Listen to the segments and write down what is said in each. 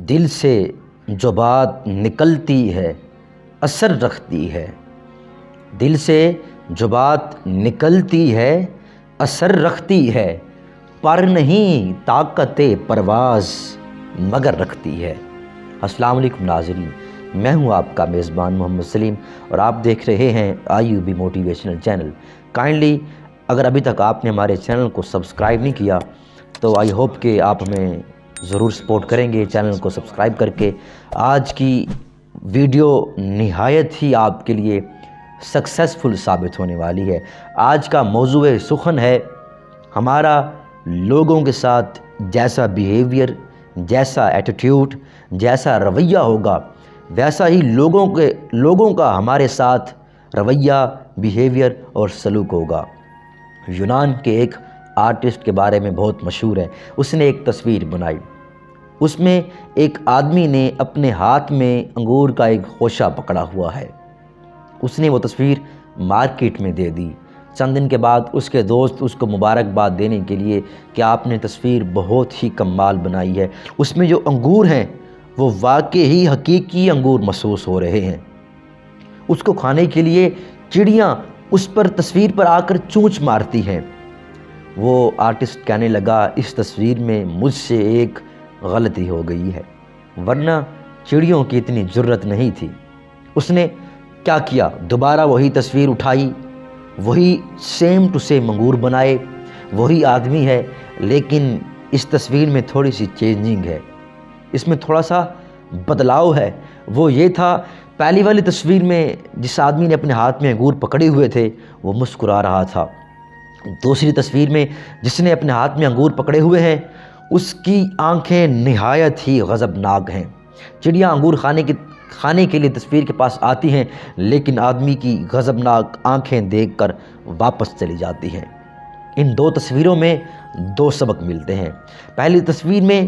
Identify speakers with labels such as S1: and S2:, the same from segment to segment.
S1: دل سے جو بات نکلتی ہے اثر رکھتی ہے، دل سے جو بات نکلتی ہے اثر رکھتی ہے، پر نہیں طاقت پرواز مگر رکھتی ہے۔ السلام علیکم ناظرین، میں ہوں آپ کا میزبان محمد سلیم اور آپ دیکھ رہے ہیں IUB موٹیویشنل چینل۔ کائنڈلی اگر ابھی تک آپ نے ہمارے چینل کو سبسکرائب نہیں کیا تو آئی ہوپ کہ آپ ہمیں ضرور سپورٹ کریں گے چینل کو سبسکرائب کر کے۔ آج کی ویڈیو نہایت ہی آپ کے لیے سکسیسفل ثابت ہونے والی ہے۔ آج کا موضوع سخن ہے ہمارا لوگوں کے ساتھ جیسا بیہیویئر، جیسا ایٹیٹیوڈ، جیسا رویہ ہوگا ویسا ہی لوگوں کا ہمارے ساتھ رویہ، بیہیویئر اور سلوک ہوگا۔ یونان کے ایک آرٹسٹ کے بارے میں بہت مشہور ہے، اس نے ایک تصویر بنائی۔ اس میں ایک آدمی نے اپنے ہاتھ میں انگور کا ایک خوشہ پکڑا ہوا ہے۔ اس نے وہ تصویر مارکیٹ میں دے دی۔ چند دن کے بعد اس کے دوست اس کو مبارکباد دینے کے لیے کہ آپ نے تصویر بہت ہی کمال بنائی ہے، اس میں جو انگور ہیں وہ واقعی حقیقی انگور محسوس ہو رہے ہیں۔ اس کو کھانے کے لیے چڑیاں اس پر تصویر پر آ کر چونچ مارتی ہیں۔ وہ آرٹسٹ کہنے لگا اس تصویر میں مجھ سے ایک غلطی ہو گئی ہے، ورنہ چڑیوں کی اتنی جرت نہیں تھی۔ اس نے کیا کیا، دوبارہ وہی تصویر اٹھائی، وہی سیم ٹو سیم انگور بنائے، وہی آدمی ہے، لیکن اس تصویر میں تھوڑی سی چینجنگ ہے، اس میں تھوڑا سا بدلاؤ ہے۔ وہ یہ تھا، پہلی والی تصویر میں جس آدمی نے اپنے ہاتھ میں انگور پکڑے ہوئے تھے وہ مسکرا رہا تھا۔ دوسری تصویر میں جس نے اپنے ہاتھ میں انگور پکڑے ہوئے ہیں اس کی آنکھیں نہایت ہی غضبناک ہیں۔ چڑیاں انگور کھانے کے لیے تصویر کے پاس آتی ہیں لیکن آدمی کی غضبناک آنکھیں دیکھ کر واپس چلی جاتی ہیں۔ ان دو تصویروں میں دو سبق ملتے ہیں۔ پہلی تصویر میں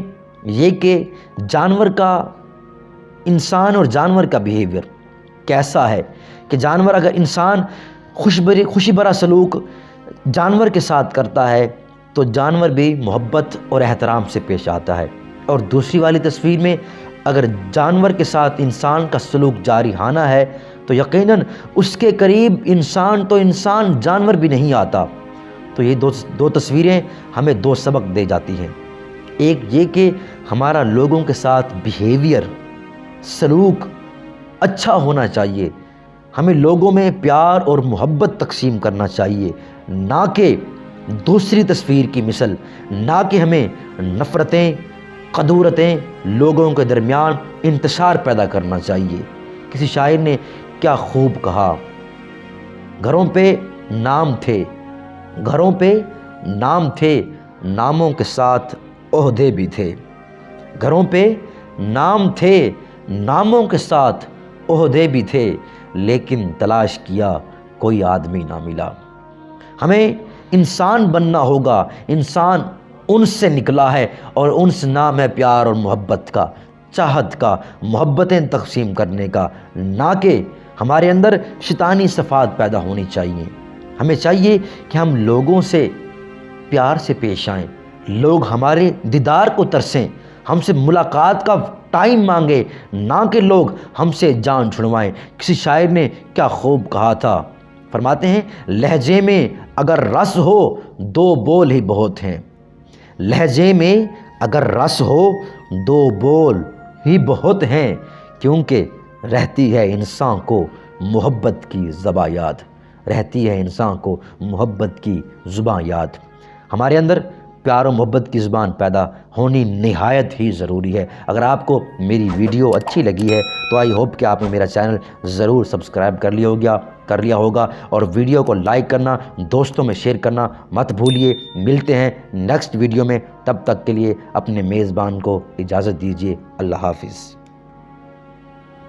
S1: یہ کہ جانور کا، انسان اور جانور کا بیہیویئر کیسا ہے کہ جانور اگر انسان خوشی برا سلوک جانور کے ساتھ کرتا ہے تو جانور بھی محبت اور احترام سے پیش آتا ہے، اور دوسری والی تصویر میں اگر جانور کے ساتھ انسان کا سلوک جارحانہ ہے تو یقیناً اس کے قریب انسان جانور بھی نہیں آتا۔ تو یہ دو تصویریں ہمیں دو سبق دے جاتی ہیں۔ ایک یہ کہ ہمارا لوگوں کے ساتھ بیہیویئر، سلوک اچھا ہونا چاہیے، ہمیں لوگوں میں پیار اور محبت تقسیم کرنا چاہیے، نہ کہ دوسری تصویر کی مثل، نہ کہ ہمیں نفرتیں، قدورتیں لوگوں کے درمیان انتشار پیدا کرنا چاہیے۔ کسی شاعر نے کیا خوب کہا، گھروں پہ نام تھے، گھروں پہ نام تھے، ناموں کے ساتھ عہدے بھی تھے۔ گھروں پہ نام تھے، ناموں کے ساتھ عہدے بھی تھے، لیکن تلاش کیا کوئی آدمی نہ ملا۔ ہمیں انسان بننا ہوگا، انسان انس سے نکلا ہے اور انس نام ہے پیار اور محبت کا، چاہت کا، محبتیں تقسیم کرنے کا، نہ کہ ہمارے اندر شیطانی صفات پیدا ہونی چاہیے۔ ہمیں چاہیے کہ ہم لوگوں سے پیار سے پیش آئیں، لوگ ہمارے دیدار کو ترسیں، ہم سے ملاقات کا ٹائم مانگے، نہ کہ لوگ ہم سے جان چھڑوائیں۔ کسی شاعر نے کیا خوب کہا تھا، فرماتے ہیں لہجے میں اگر رس ہو دو بول ہی بہت ہیں، لہجے میں اگر رس ہو دو بول ہی بہت ہیں، کیونکہ رہتی ہے انسان کو محبت کی زباں یاد، رہتی ہے انسان کو محبت کی زباں یاد۔ ہمارے اندر پیار و محبت کی زبان پیدا ہونی نہایت ہی ضروری ہے۔ اگر آپ کو میری ویڈیو اچھی لگی ہے تو آئی ہوپ کہ آپ نے میرا چینل ضرور سبسکرائب کر لیا ہوگا اور ویڈیو کو لائک کرنا، دوستوں میں شیئر کرنا مت بھولیے۔ ملتے ہیں نیکسٹ ویڈیو میں، تب تک کے لیے اپنے میزبان کو اجازت دیجیے۔ اللہ حافظ۔